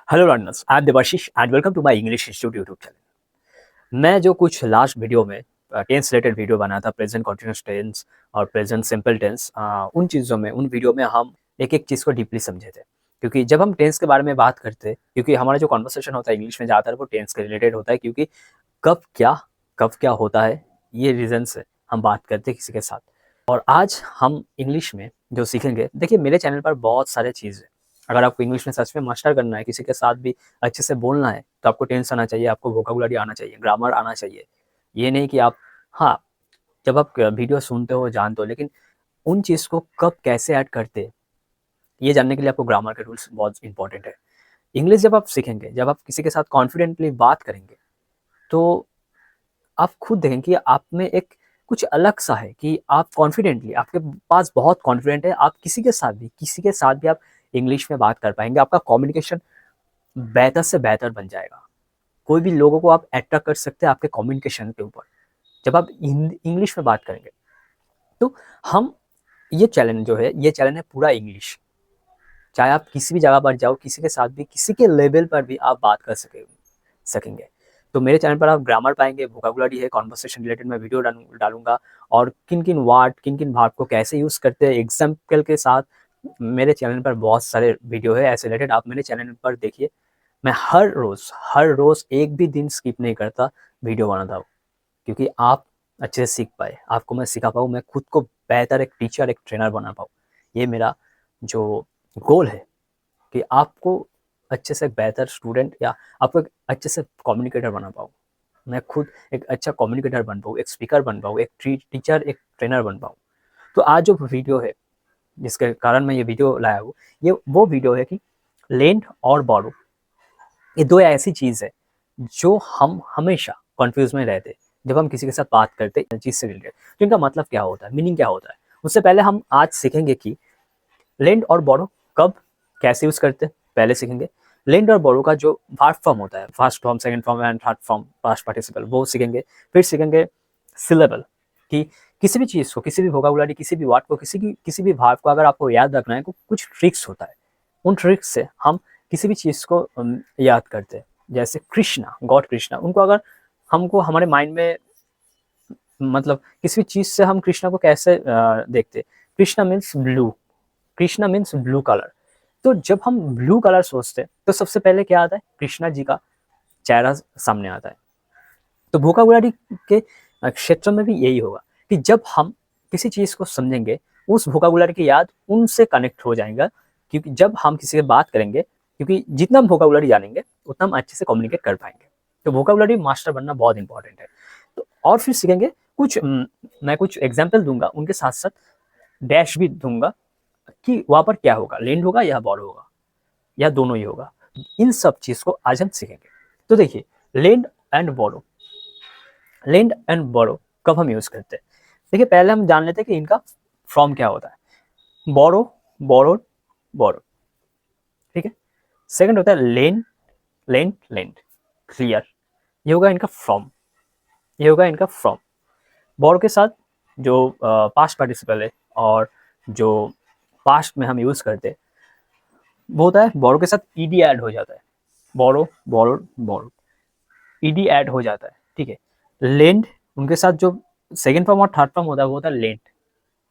Hello learners, I am Devashish and welcome to my English institute YouTube channel. मैं जो कुछ last video में tense related video बना था, प्रेजेंट कंटीन्यूअस टेंस और प्रेजेंट सिंपल टेंस, उन वीडियो में हम एक एक चीज़ को डीपली समझे थे। क्योंकि जब हम टेंस के बारे में बात करते हैं, क्योंकि हमारा जो कॉन्वर्सेशन होता है इंग्लिश में ज़्यादातर वो टेंस के रिलेटेड होता है, क्योंकि कब क्या होता है, ये रीज़न से हम बात करते हैं किसी के साथ। और आज हम इंग्लिश में जो सीखेंगे, देखिए मेरे चैनल पर बहुत सारे चीज़ है। अगर आपको इंग्लिश में सच में मास्टर करना है, किसी के साथ भी अच्छे से बोलना है, तो आपको टेंस आना चाहिए, आपको वोकैबुलरी आना चाहिए, ग्रामर आना चाहिए। ये नहीं कि आप, हाँ, जब आप वीडियो सुनते हो जानते हो, लेकिन उन चीज़ को कब कैसे ऐड करते हैं, ये जानने के लिए आपको ग्रामर के रूल्स बहुत इंपॉर्टेंट है। इंग्लिश जब आप सीखेंगे, जब आप किसी के साथ कॉन्फिडेंटली बात करेंगे, तो आप खुद देखें कि आप में एक कुछ अलग सा है कि आप कॉन्फिडेंटली, आपके पास बहुत कॉन्फिडेंट है, आप किसी के साथ भी आप इंग्लिश में बात कर पाएंगे। आपका कम्युनिकेशन बेहतर से बेहतर बन जाएगा। कोई भी लोगों को आप अट्रैक्ट कर सकते हैं आपके कम्युनिकेशन के ऊपर, जब आप इंग्लिश में बात करेंगे। तो हम, ये चैलेंज है पूरा इंग्लिश। चाहे आप किसी भी जगह पर जाओ, किसी के साथ भी, किसी के लेवल पर भी आप बात कर सकेंगे। तो मेरे चैनल पर आप ग्रामर पाएंगे, वोकैबुलरी है, कॉन्वर्सेशन रिलेटेड मैं वीडियो डालूंगा, और किन किन वर्ड, किन किन भाव को कैसे यूज़ करते हैं एग्जाम्पल के साथ। मेरे चैनल पर बहुत सारे वीडियो है ऐसे रिलेटेड, आप मेरे चैनल पर देखिए। मैं हर रोज़ एक भी दिन स्किप नहीं करता, वीडियो बनाता हूँ, क्योंकि आप अच्छे से सीख पाए, आपको मैं सिखा पाऊँ, मैं खुद को बेहतर एक टीचर, एक ट्रेनर बना पाऊँ। ये मेरा जो गोल है कि आपको अच्छे से बेहतर स्टूडेंट, या आपको एक अच्छे से कम्युनिकेटर बना पाऊँ। मैं खुद एक अच्छा कम्युनिकेटर बन पाऊँ, एक स्पीकर बन पाऊँ, एक टीचर, एक ट्रेनर बन पाऊँ। तो आज जो वीडियो है, जिसके कारण मैं ये वीडियो लाया हूँ, ये वो वीडियो है कि लेंड और बोरो, ये दो ऐसी चीज़ है जो हम हमेशा कंफ्यूज में रहते हैं जब हम किसी के साथ बात करते हैं चीज़ से रिलेटेड। तो इनका मतलब क्या होता है, मीनिंग क्या होता है। उससे पहले हम आज सीखेंगे कि लेंड और बोरो कब कैसे यूज़ करते हैं, पहले सीखेंगे। लेंड और बोरो का जो वर्ब फॉर्म होता है, first form, second form and third form, past participle, वो सीखेंगे। फिर सीखेंगे सिलेबल, कि किसी भी चीज़ को, किसी भी वोकैबुलरी, किसी भी वर्ड को, किसी भी वर्ब को अगर आपको याद रखना है, तो कुछ ट्रिक्स होता है। उन ट्रिक्स से हम किसी भी चीज़ को याद करते हैं। जैसे कृष्णा, गॉड कृष्णा, उनको अगर हमको हमारे माइंड में, मतलब किसी भी चीज़ से हम कृष्णा को कैसे देखते, Krishna means blue, Krishna means blue colour. तो जब हम ब्लू कलर सोचते हैं, तो सबसे पहले क्या आता है, कृष्णा जी का चेहरा सामने आता है। तो वोकैबुलरी के क्षेत्र में भी यही होगा कि जब हम किसी चीज़ को समझेंगे, उस वोकैबुलरी की याद उनसे कनेक्ट हो जाएगा। क्योंकि जब हम किसी से बात करेंगे, क्योंकि जितना हम वोकैबुलरी जानेंगे, उतना हम अच्छे से कम्युनिकेट कर पाएंगे। तो वोकैबुलरी मास्टर बनना बहुत इंपॉर्टेंट है। तो और फिर सीखेंगे कुछ, मैं कुछ एग्जाम्पल दूंगा, उनके साथ साथ डैश भी दूंगा कि वहाँ पर क्या होगा, लेंड होगा या बॉरो होगा, या दोनों ही होगा। इन सब चीज़ को आज हम सीखेंगे। तो देखिए, lend and borrow, lend and borrow कब हम यूज़ करते हैं। देखिए, पहले हम जान लेते हैं कि इनका फ्रॉम क्या होता है। बोरो, बोरोड, बोरो, ठीक है। सेकंड होता है लेन, लेंड, लेंड, क्लियर, ये होगा इनका फ्रॉम, ये होगा इनका फ्रॉम। बोरो के साथ जो पास्ट पार्टिसिपल है, और जो पास्ट में हम यूज़ करते हैं, वो होता है बोरो के साथ ईडी ऐड हो जाता है। Borrow, borrowed, borrow, ED add हो जाता है, ठीक है। लेंड, उनके साथ जो सेकंड फॉर्म और थर्ड फॉर्म होता है, वो होता है lend,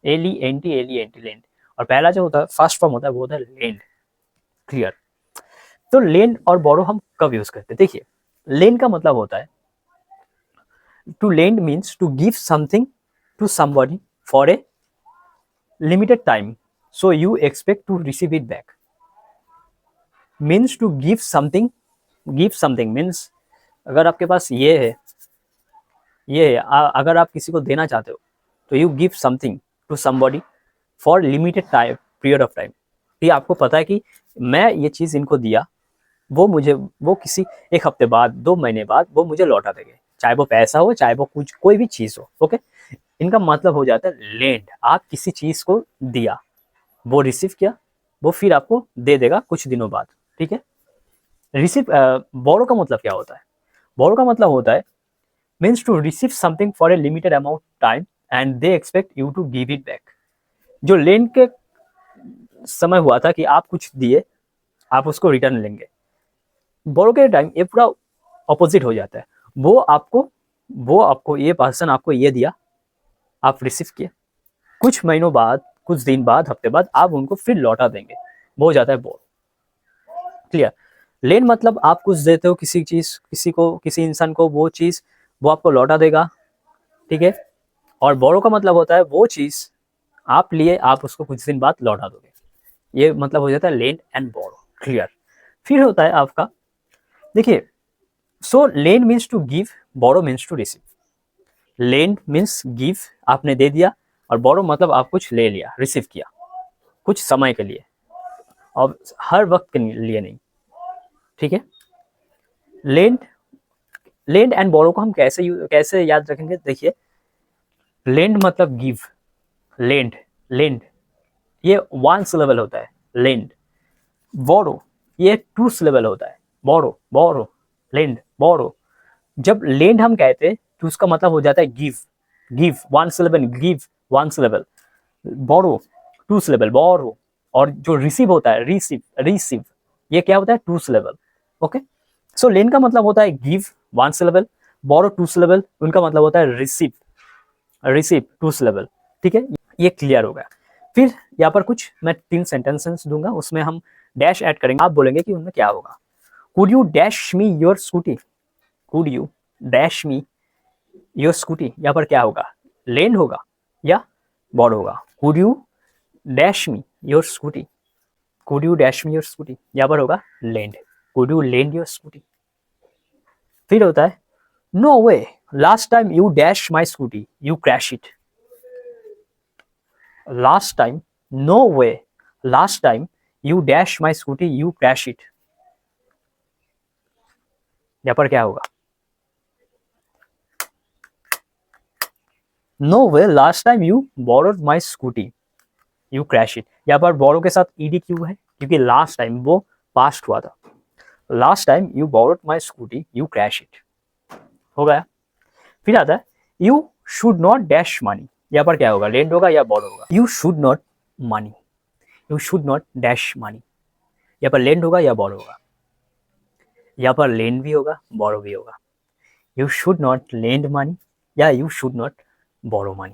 L E N T, lend. और पहला जो होता है, फर्स्ट फॉर्म होता है, वो होता है लेंड, क्लियर। तो लेंड और बोरो हम कब यूज करते हैं, देखिए। लेंड का मतलब होता है, to lend means to give something to somebody for a limited time, so you expect to receive it back. Means to give something, give something means, अगर आपके पास ये है, अगर आप किसी को देना चाहते हो, तो you give something to somebody for limited time, period of time, कि आपको पता है कि मैं ये चीज़ इनको दिया, वो किसी एक हफ्ते बाद, 2 महीने बाद वो मुझे लौटा देंगे, चाहे वो पैसा हो, चाहे वो कुछ कोई भी चीज़ हो, ओके। इनका मतलब हो जाता है लेंड, आप किसी चीज़ को दिया, वो रिसीव किया, वो फिर आपको दे देगा कुछ दिनों बाद, ठीक है। रिसीव, बोरो का मतलब क्या होता है, बोरो का मतलब होता है means to receive something for a limited amount time and they expect you to give it back। जो लेन के समय हुआ था कि आप कुछ दिए, आप उसको रिटर्न लेंगे, बोरो के टाइम ये पूरा ऑपोजिट हो जाता है। वो आपको ये पर्सन आपको ये दिया, आप रिसीव किए, कुछ महीनों बाद, कुछ दिन बाद, हफ्ते बाद आप उनको फिर लौटा देंगे, वो हो जाता है बोरो। क्लियर। लेन मतलब आप कुछ देते हो किसी चीज, किसी इंसान को, वो चीज वो आपको लौटा देगा, ठीक है। और बोरो का मतलब होता है वो चीज आप लिए, आप उसको कुछ दिन बाद लौटा दोगे, ये मतलब हो जाता है लेन एंड बोरो। क्लियर। फिर होता है आपका, देखिए, so lend means to give, borrow means to receive. Lend means give, आपने दे दिया, और बोरो मतलब आप कुछ ले लिया, रिसीव किया कुछ समय के लिए, और हर वक्त के लिए नहीं, ठीक है। लेंड लेंड एंड बोरो को हम कैसे याद रखेंगे, देखिए, लेंड मतलब गिव, लेंड लेंड ये वन सिलेबल होता है, लेंड। बोरो ये टू सिलेबल होता है, बोरो बोरो, लेंड बोरो। जब लेंड हम कहते हैं तो उसका मतलब हो जाता है give, give one syllable, give one syllable. Borrow two syllable, borrow. और जो रिसीव होता है, रिसीव रिसीव, ये क्या होता है, टू सिलेबल। ओके। सो लेन का मतलब होता है give one syllable, borrow two syllable, उनका मतलब होता है रिसीव, रिसीव टू सिलेबल। ठीक है, ये क्लियर हो गया। फिर यहाँ पर कुछ मैं 3 सेंटेंसेस दूंगा, उसमें हम डैश ऐड करेंगे, आप बोलेंगे कि उनमें क्या होगा। Could you dash me your scooty, could you dash me your scooty, यहाँ पर क्या होगा, लेंड होगा या बोरो होगा। Could you dash me your scooty, could you dash me your scooty, यहाँ पर होगा lend, could you lend your scooty. फिर होता है no way, last time you dash my scooty you crash it. Last time, no way, last time you dash my scooty you crash it, यहाँ पर क्या होगा, no way, last time you borrowed my scooty you crash it. यहाँ पर बोरो के साथ ED क्यों है, क्योंकि लास्ट टाइम वो पास्ट हुआ था। Last time you borrowed my scooty you crash it, हो गया। फिर आता है you should not dash money, यहाँ पर क्या होगा, लेंड होगा या बोरो होगा। You should not money, you should not dash money, यहाँ पर लेंड होगा या बोरो होगा। यहाँ पर लेंड भी होगा, बोरो भी होगा। You should not lend money या you should not borrow money.